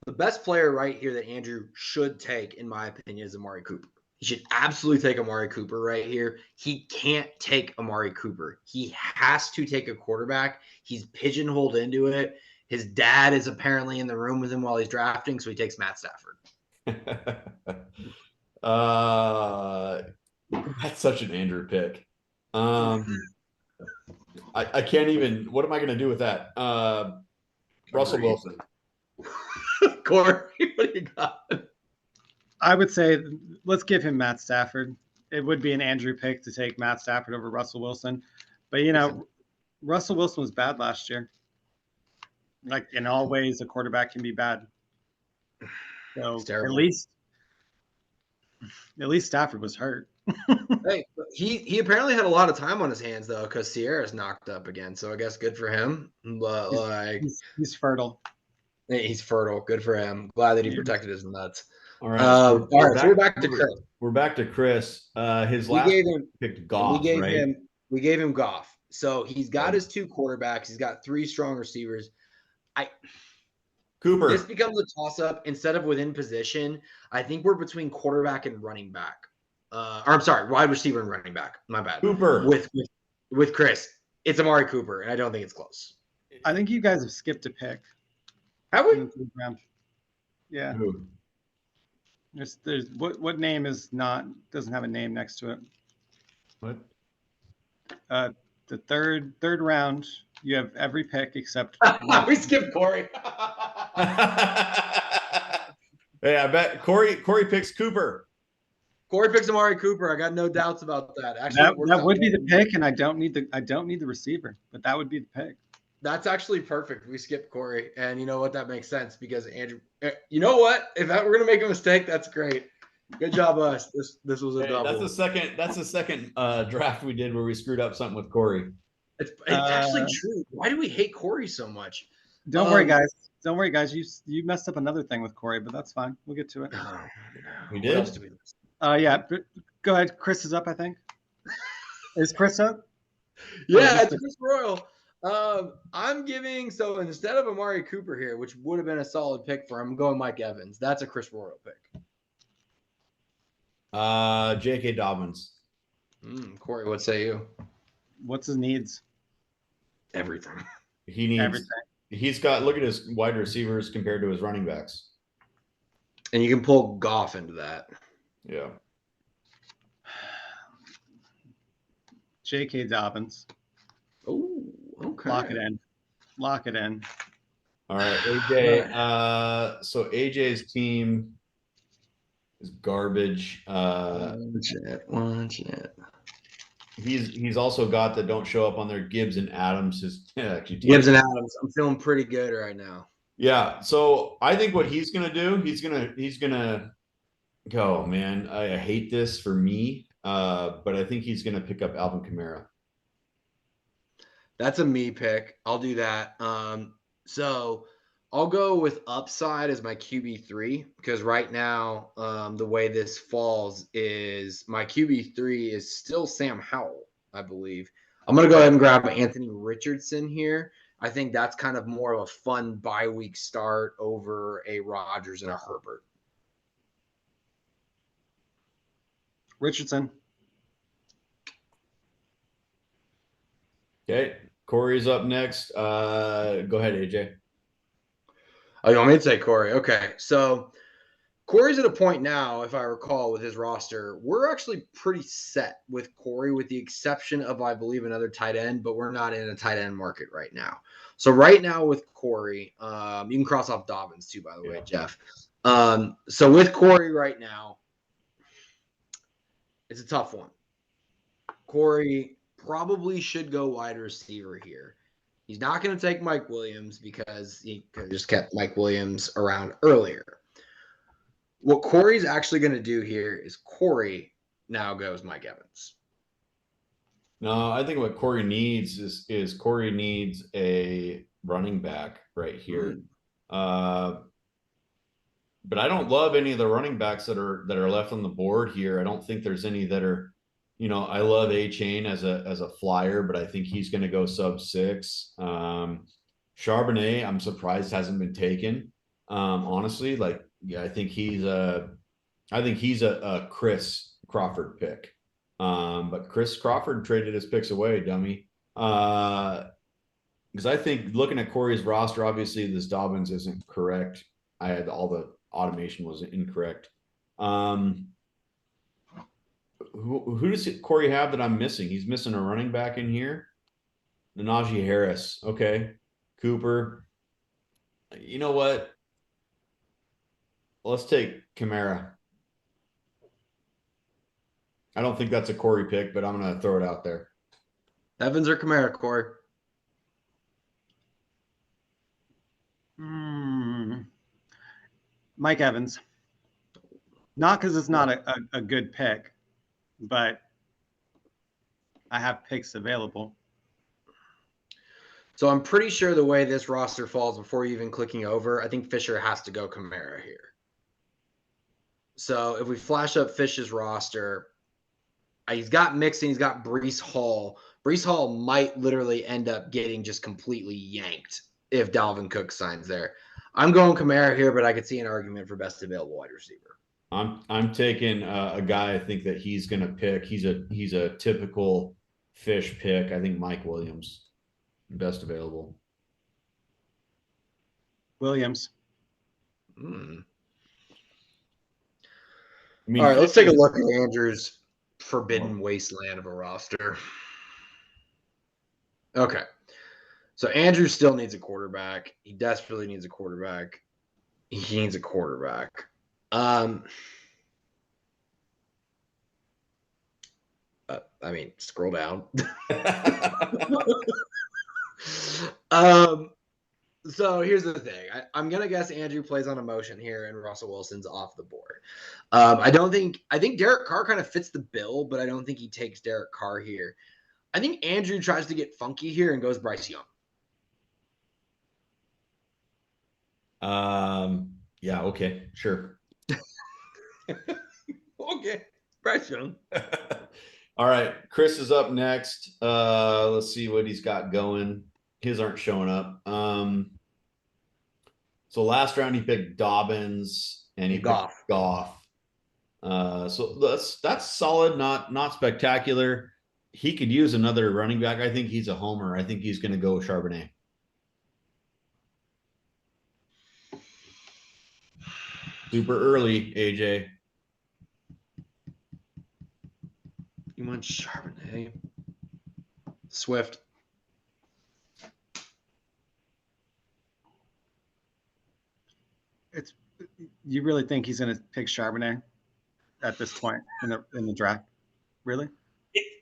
The best player right here that Andrew should take, in my opinion, is Amari Cooper. He should absolutely take Amari Cooper right here. He can't take Amari Cooper. He has to take a quarterback. He's pigeonholed into it. His dad is apparently in the room with him while he's drafting, so he takes Matt Stafford. That's such an Andrew pick. I can't even. What am I going to do with that? Russell Wilson. Corey, what do you got? I would say let's give him Matt Stafford. It would be an Andrew pick to take Matt Stafford over Russell Wilson. But, Russell Wilson was bad last year. Like, in all ways, a quarterback can be bad. So at least Stafford was hurt. Hey, he apparently had a lot of time on his hands, though, because Sierra's knocked up again. So I guess good for him. But, he's fertile. He's fertile. Good for him. Glad that he protected his nuts. All right. So we're back to Chris. We're back to Chris. His last picked Goff, we gave him Goff. So he's got his 2 quarterbacks. He's got 3 strong receivers. Cooper. This becomes a toss-up instead of within position. I think we're between quarterback and running back. Wide receiver and running back. My bad. Cooper. With Chris. It's Amari Cooper, and I don't think it's close. I think you guys have skipped a pick. Have we? Yeah. Who? There's what name doesn't have a name next to it? What? The third round, you have every pick except we skipped Corey. Hey, I bet Corey picks Cooper. Corey picks Amari Cooper. I got no doubts about that. Actually, it works That out would be well. the pick, and I don't need the receiver, but that would be the pick. That's actually perfect. We skipped Corey, and you know what? That makes sense because Andrew. You know what? If we're gonna make a mistake, that's great. Good job, us. This was a Hey, double. that's the second draft we did where we screwed up something with Corey. It's actually true. Why do we hate Corey so much? Don't worry, guys. Don't worry, guys. You messed up another thing with Corey, but that's fine. We'll get to it. We What did? else do we miss? Yeah. Go ahead. Chris is up, I think. Is Chris up? Yeah, it's Chris Royal. I'm giving so instead of Amari Cooper here, which would have been a solid pick for him, I'm going Mike Evans. That's a Chris Royal pick. J.K. Dobbins. Corey, what say you? What's his needs? Everything. He needs Everything. He's got look at his wide receivers compared to his running backs. And you can pull Goff into that. Yeah. J.K. Dobbins. Oh, okay. Lock it in. Lock it in. All right, AJ. So AJ's team is garbage. Watch it. He's also got that don't show up on there. Gibbs and Adams. Gibbs and Adams. I'm feeling pretty good right now. Yeah. So I think what he's gonna do, he's gonna go, man. I hate this for me, but I think he's gonna pick up Alvin Kamara. That's a me pick. I'll do that. So I'll go with upside as my QB3 because right now, the way this falls is my QB3 is still Sam Howell, I believe. I'm going to go ahead and grab Anthony Richardson here. I think that's kind of more of a fun bye week start over a Rodgers and a Herbert. Richardson. Okay. Corey's up next. Go ahead, AJ. Oh, you want me to say Corey? Okay. So Corey's at a point now, if I recall, with his roster, we're actually pretty set with Corey, with the exception of, I believe, another tight end, but we're not in a tight end market right now. So right now with Corey, you can cross off Dobbins too, by the way, Jeff. So with Corey right now, it's a tough one. Corey probably should go wide receiver here. He's not going to take Mike Williams because he just kept Mike Williams around earlier. What Corey's actually going to do here is Corey now goes Mike Evans. No, I think what Corey needs is Corey needs a running back right here. But I don't love any of the running backs that are left on the board here. I don't think there's any that are, I love A-Chain as a flyer, but I think he's going to go sub 6. Charbonnet, I'm surprised hasn't been taken. Honestly, I think he's a Chris Crawford pick. But Chris Crawford traded his picks away, dummy. Because I think looking at Corey's roster, obviously this Dobbins isn't correct. I had all the automation was incorrect. Who does Corey have that I'm missing? He's missing a running back in here. Najee Harris. Okay. Cooper. You know what? Let's take Kamara. I don't think that's a Corey pick, but I'm going to throw it out there. Evans or Kamara, Corey? Mike Evans. Not because it's not a good pick, but I have picks available. So I'm pretty sure the way this roster falls before even clicking over, I think Fisher has to go Kamara here. So if we flash up Fish's roster, he's got Mixon, he's got Breece Hall. Breece Hall might literally end up getting just completely yanked if Dalvin Cook signs there. I'm going Kamara here, but I could see an argument for best available wide receiver. I'm taking a guy I think that he's going to pick. He's a typical Fish pick. I think Mike Williams, best available. Williams. All right, let's take a look at Andrew's forbidden wasteland of a roster. Okay. So Andrew still needs a quarterback. He desperately needs a quarterback. He needs a quarterback. I mean, scroll down. um, so here's the thing. I'm gonna guess Andrew plays on emotion here, and Russell Wilson's off the board. I think Derek Carr kind of fits the bill, but I don't think he takes Derek Carr here. I think Andrew tries to get funky here and goes Bryce Young. Yeah, okay, sure. Okay, Bryce Young. All right, Chris is up next. Let's see what he's got going. His aren't showing up. So last round he picked Dobbins and he picked Goff. So that's solid, not spectacular. He could use another running back. I think he's a homer. I think he's going to go Charbonnet. Super early, AJ. You want Charbonnet? Swift. You really think he's going to pick Charbonnet at this point in the draft? Really?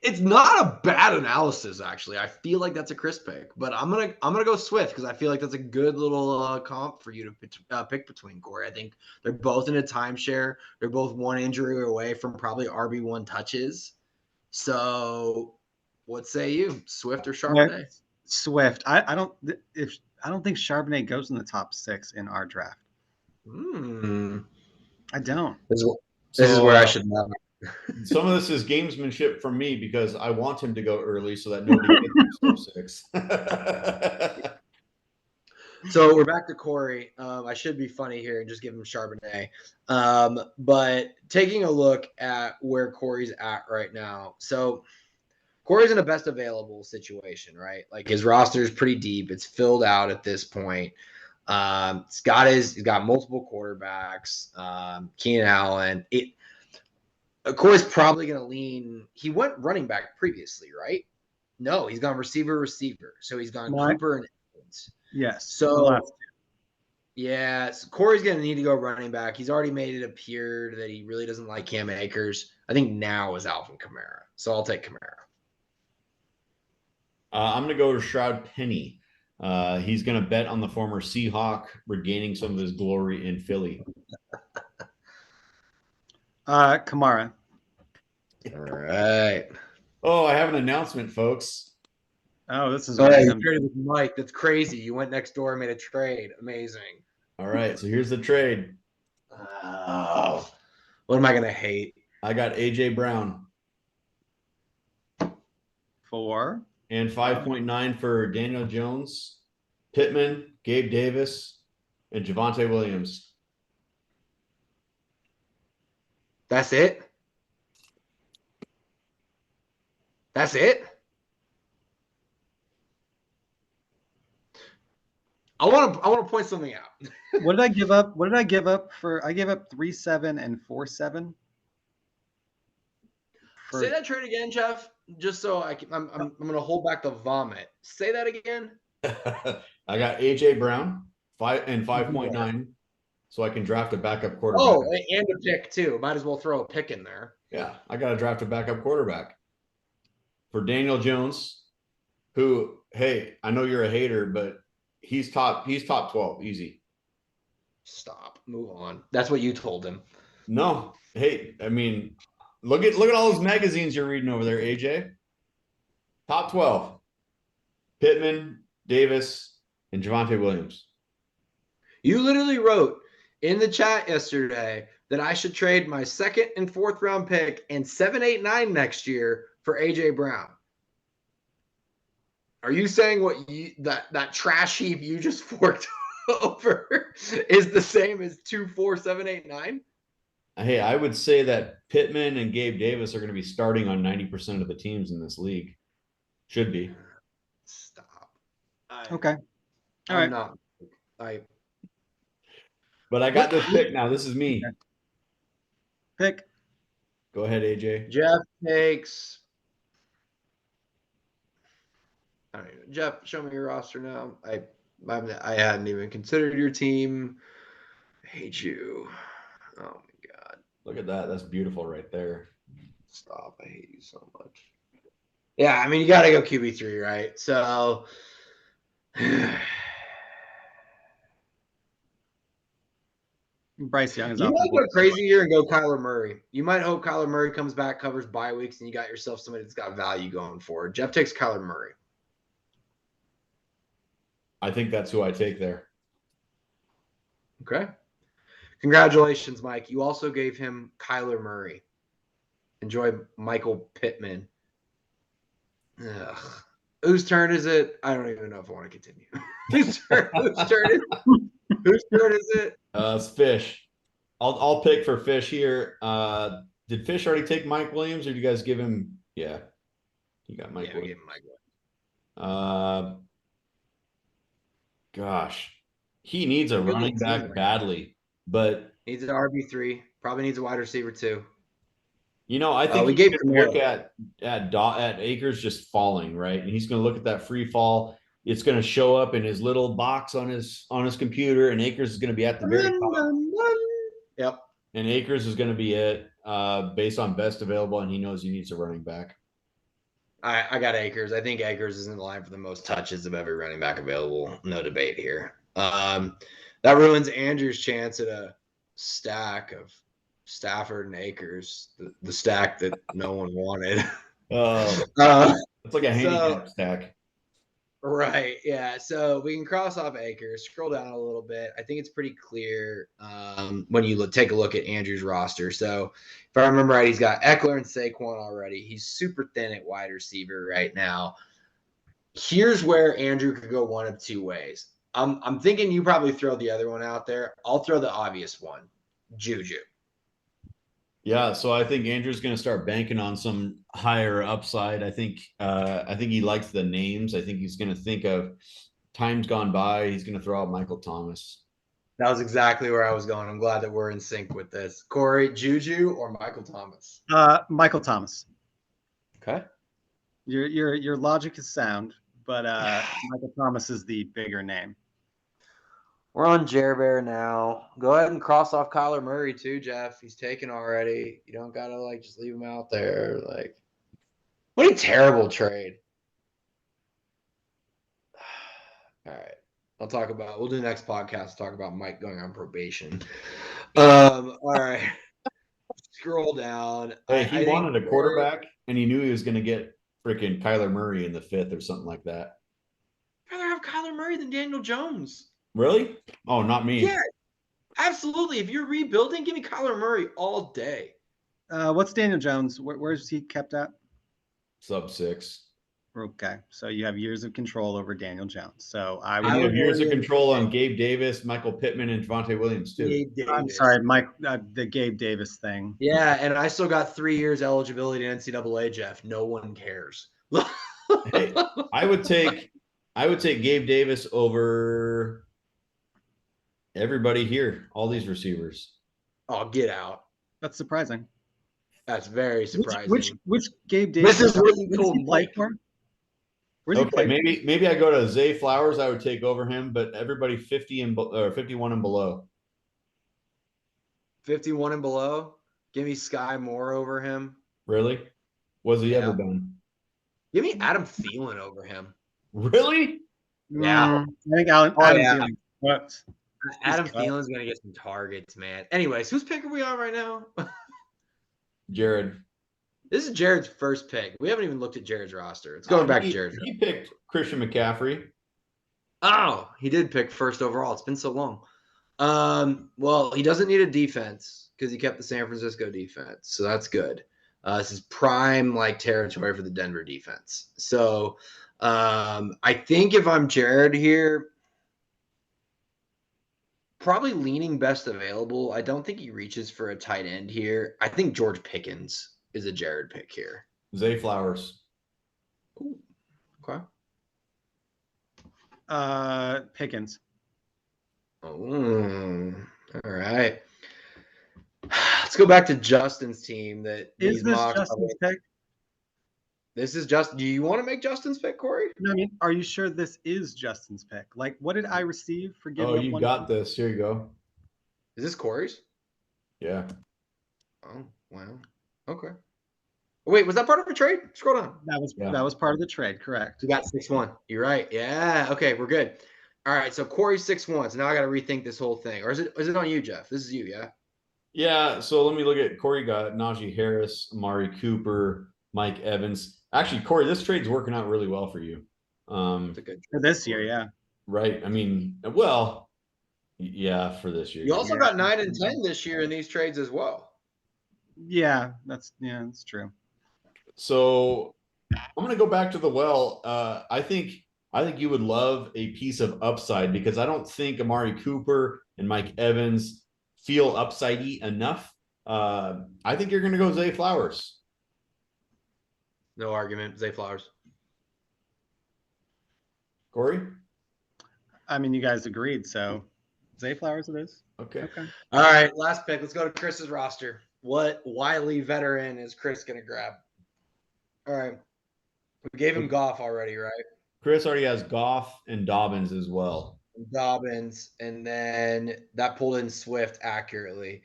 It's not a bad analysis, actually. I feel like that's a Chris pick, but I'm gonna go Swift because I feel like that's a good little comp for you to pick between Corey. I think they're both in a timeshare. They're both one injury away from probably RB1 touches. So, what say you, Swift or Charbonnet? Yeah, Swift. I don't think Charbonnet goes in the top 6 in our draft. I don't. This is where I should know. Some of this is gamesmanship from me because I want him to go early so that nobody gets top 6. So we're back to Corey. I should be funny here and just give him Charbonnet. But taking a look at where Corey's at right now. So Corey's in a best available situation, right? Like his roster is pretty deep. It's filled out at this point. He's got multiple quarterbacks. Keenan Allen. Corey's probably going to lean. He went running back previously, right? No, he's gone receiver. So he's gone Cooper and Evans. Yes. So, yeah, so Corey's going to need to go running back. He's already made it appear that he really doesn't like Cam Akers. I think now is Alvin Kamara. So I'll take Kamara. I'm going to go to Shroud Penny. He's going to bet on the former Seahawk regaining some of his glory in Philly. Kamara. All right. Oh, I have an announcement, folks. Oh, this is amazing. You traded with Mike. That's crazy. You went next door and made a trade. Amazing. All right, so here's the trade. Oh, what am I going to hate? I got AJ Brown. 4. And 5.9 for Daniel Jones, Pittman, Gabe Davis, and Javonte Williams. That's it? That's it? I want to point something out. What did I give up? What did I give up for? I gave up 3-7 and 4-7. Say that trade again, Jeff. Just so I'm going to hold back the vomit. Say that again. I got AJ Brown 5.9, so I can draft a backup quarterback. Oh, and a pick too. Might as well throw a pick in there. Yeah, I got to draft a backup quarterback for Daniel Jones, who, hey, I know you're a hater, but he's top 12, easy. Stop. Move on. That's what you told him. No, hey, I mean, look at all those magazines you're reading over there, AJ. Top 12. Pittman, Davis, and Javonte Williams. You literally wrote in the chat yesterday that I should trade my 2nd and 4th round pick and 7, 8, 9 next year for AJ Brown. Are you saying that trash heap you just forked over is the same as 2, 4, 7, 8, 9? Hey, I would say that Pittman and Gabe Davis are going to be starting on 90% of the teams in this league. Should be. Stop. Okay. All I'm right. not. But I got this pick now. This is me. Okay. Pick. Go ahead, AJ. Jeff takes. I don't know. Jeff, show me your roster now. I hadn't even considered your team. I hate you. Oh my God. Look at that. That's beautiful right there. Stop. I hate you so much. Yeah, I mean, you got to go QB3, right? So Bryce Young is you off the might board. go crazy here and go Kyler Murray. You might hope Kyler Murray comes back, covers bye weeks, and you got yourself somebody that's got value going forward. Jeff takes Kyler Murray. I think that's who I take there. Okay. Congratulations, Mike. You also gave him Kyler Murray. Enjoy Michael Pittman. Ugh. Whose turn is it? I don't even know if I want to continue. Whose turn is it? It's Fish. I'll pick for Fish here. Did Fish already take Mike Williams, or did you guys give him? Yeah, you got Mike Williams. We gave him Mike Williams. Gosh, he needs a Good running little back team, right? badly, but Needs an RB3. Probably needs a wide receiver too. I think we he's gave going to look at Akers just falling, right, and he's going to look at that free fall. It's going to show up in his little box on his computer, and Akers is going to be at the very top. Yep. And Akers is going to be it based on best available, and he knows he needs a running back. I got Akers. I think Akers is in the line for the most touches of every running back available. No debate here. That ruins Andrew's chance at a stack of Stafford and Akers, the stack that no one wanted. It's like a handicap stack. Right. Yeah. So we can cross off Akers, scroll down a little bit. I think it's pretty clear when you take a look at Andrew's roster. So if I remember right, he's got Eckler and Saquon already. He's super thin at wide receiver right now. Here's where Andrew could go one of two ways. I'm thinking you probably throw the other one out there. I'll throw the obvious one, Juju. Yeah, so I think Andrew's going to start banking on some higher upside. I think he likes the names. I think he's going to think of times gone by. He's going to throw out Michael Thomas. That was exactly where I was going. I'm glad that we're in sync with this. Corey, Juju or Michael Thomas? Michael Thomas. Okay. Your logic is sound, but Michael Thomas is the bigger name. We're on Jer now. Go ahead and cross off Kyler Murray too, Jeff. He's taken already. You don't gotta just leave him out there. What a terrible trade. All right. We'll do the next podcast, talk about Mike going on probation. All right. Scroll down. Hey, he wanted a quarterback and he knew he was gonna get freaking Kyler Murray in the 5th or something like that. I'd rather have Kyler Murray than Daniel Jones. Really? Oh, not me. Yeah, absolutely. If you're rebuilding, give me Kyler Murray all day. What's Daniel Jones? Where's he kept at? Sub 6. Okay, so you have years of control over Daniel Jones. So I would have years of control on Gabe Davis, Michael Pittman, and Javonte Williams too. I'm sorry, Mike. The Gabe Davis thing. Yeah, and I still got 3 years eligibility in NCAA, Jeff. No one cares. Hey, I would take Gabe Davis over everybody here, all these receivers. Oh, get out. That's surprising. That's very surprising. Which Gabe Davis? This is what you told Mike. Where's he play? Maybe I go to Zay Flowers. I would take over him, but everybody 51 and below. 51 and below. Give me Sky Moore over him. Really? What's he ever done? Give me Adam Thielen over him. Really? Yeah. I think Adam Thielen. What? Adam Thielen's going to get some targets, man. Anyways, whose pick are we on right now? Jared. This is Jared's first pick. We haven't even looked at Jared's roster. It's going back to Jared's. He picked Christian McCaffrey. Oh, he did pick first overall. It's been so long. Well, he doesn't need a defense because he kept the San Francisco defense. So that's good. This is prime territory for the Denver defense. So I think if I'm Jared here, probably leaning best available. I don't think he reaches for a tight end here. I think George Pickens is a Jared pick here. Zay Flowers. Ooh, okay. Pickens. Oh, all right. Let's go back to Justin's team. Is this Justin's pick? This is Justin. Do you want to make Justin's pick, Corey? No, I mean, are you sure this is Justin's pick? What did I receive for giving? Oh, you got this. Here you go. Is this Corey's? Yeah. Oh, wow. Okay. Wait, was that part of a trade? Scroll down. That was part of the trade, correct? You got 6-1. You're right. Yeah. Okay, we're good. All right. So Corey's 6-1. So now I got to rethink this whole thing. Or is it on you, Jeff? This is you, yeah? Yeah. So let me look at Corey got Najee Harris, Amari Cooper, Mike Evans. Actually, Corey, this trade's working out really well for you. It's a good For trade. this year, yeah. Right. I mean, well, yeah, for this year. You also Yeah. got 9 and 10 this year in these trades as well. Yeah, that's true. So I'm gonna go back to the well. I think you would love a piece of upside because I don't think Amari Cooper and Mike Evans feel upsidey enough. I think you're gonna go Zay Flowers. No argument. Zay Flowers. Corey? I mean, you guys agreed, so Zay Flowers it is. Okay. All right. Last pick. Let's go to Chris's roster. What wily veteran is Chris going to grab? All right. We gave him Goff already, right? Chris already has Goff and Dobbins as well. Dobbins, and then that pulled in Swift accurately.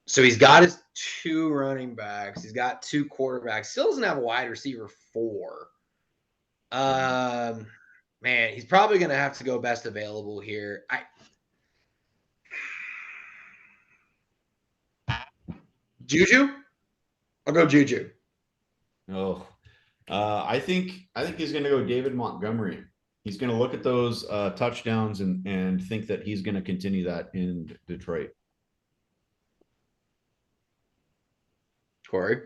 So he's got his 2 running backs. He's got 2 quarterbacks. Still doesn't have a wide receiver 4. Man, he's probably going to have to go best available here. Juju? I'll go Juju. Oh, I think he's going to go David Montgomery. He's going to look at those touchdowns and think that he's going to continue that in Detroit. Corey?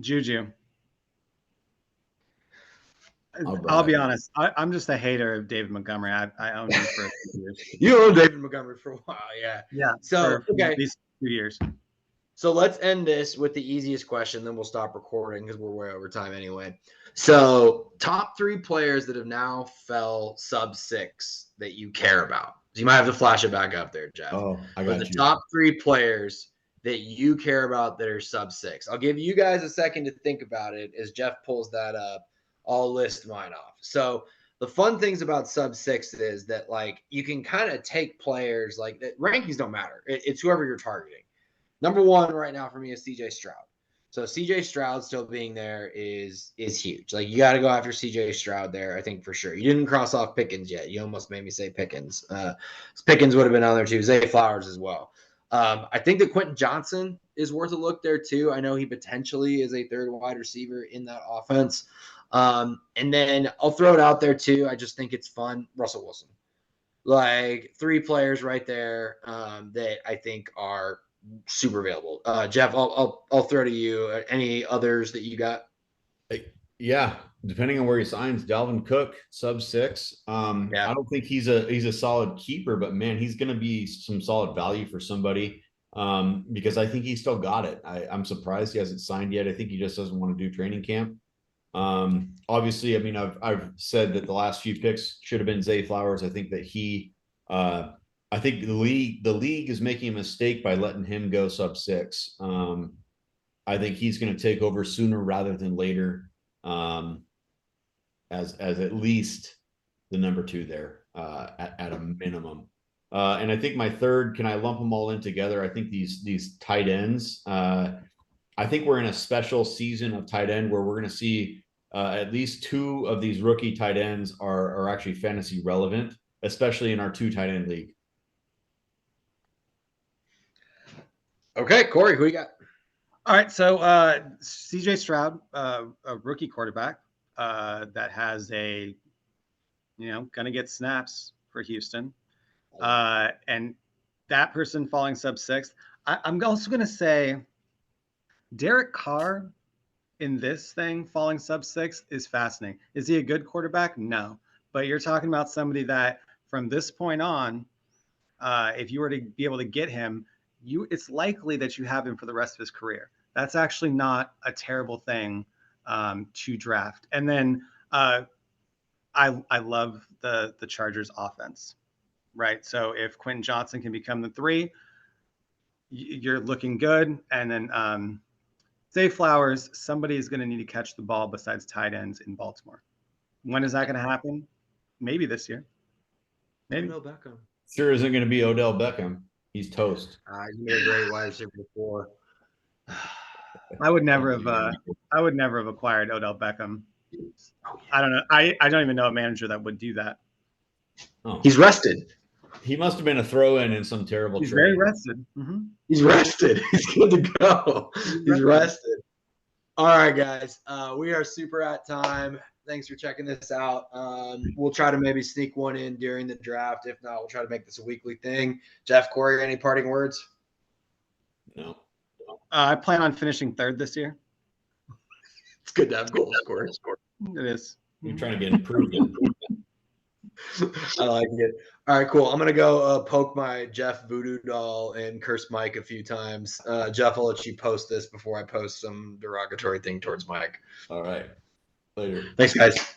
Juju. I'll be honest. I'm just a hater of David Montgomery. I owned him for a few years. You owned David Montgomery for a while, yeah. Yeah. So, for okay. At least 2 years. So let's end this with the easiest question, then we'll stop recording because we're way over time anyway. So top 3 players that have now fell sub 6 that you care about. So you might have to flash it back up there, Jeff. Oh, I got the you. top 3 players that you care about that are sub 6. I'll give you guys a second to think about it as Jeff pulls that up. I'll list mine off. So the fun things about sub 6 is that like you can kind of take players like that. Rankings don't matter. It's whoever you're targeting. Number 1 right now for me is CJ Stroud. So CJ Stroud still being there is huge. Like you got to go after CJ Stroud there, I think for sure. You didn't cross off Pickens yet. You almost made me say Pickens. Pickens would have been on there too. Zay Flowers as well. I think that Quentin Johnson is worth a look there too. I know he potentially is a 3rd wide receiver in that offense. And then I'll throw it out there too. I just think it's fun. Russell Wilson. Like 3 players right there that I think are super available. Jeff, I'll throw to you. Any others that you got? Yeah, depending on where he signs, Dalvin Cook sub 6. I don't think he's a solid keeper, but man, he's going to be some solid value for somebody because I think he still got it. I'm surprised he hasn't signed yet. I think he just doesn't want to do training camp. Obviously, I mean, I've said that the last few picks should have been Zay Flowers. I think that I think the league is making a mistake by letting him go sub 6. I think he's going to take over sooner rather than later, as at least the number 2 there at a minimum. And I think my 3rd, can I lump them all in together? I think these tight ends. I think we're in a special season of tight end where we're going to see at least 2 of these rookie tight ends are actually fantasy relevant, especially in our 2 tight end league. Okay, Corey, who you got? All right, so CJ Stroud, a rookie quarterback that has going to get snaps for Houston, and that person falling sub 6. I'm also going to say Derek Carr in this thing falling sub 6 is fascinating. Is he a good quarterback? No, but you're talking about somebody that from this point on, if you were to be able to get him, it's likely that you have him for the rest of his career. That's actually not a terrible thing to draft. And then I love the Chargers offense, right? So if Quentin Johnson can become the 3, you're looking good. And then Zay Flowers, somebody is going to need to catch the ball besides tight ends in Baltimore. When is that going to happen? Maybe this year. Maybe. Odell Beckham. Sure isn't going to be Odell Beckham. He's toast. He's gonna be a great wide receiver before. I would never have acquired Odell Beckham. I don't know. I don't even know a manager that would do that. Oh. He's rested. He must have been a throw-in in some terrible He's trade. very rested. Mm-hmm. He's rested. He's good to go. He's rested. All right, guys. We are super at time. Thanks for checking this out. We'll try to maybe sneak one in during the draft. If not, we'll try to make this a weekly thing. Jeff, Corey, any parting words? No. I plan on finishing third this year. It's good to have goal scorers. It is. You're trying to get improvement. I like it. All right, cool. I'm going to go poke my Jeff voodoo doll and curse Mike a few times. Jeff, I'll let you post this before I post some derogatory thing towards Mike. All right. Later. Thanks, guys.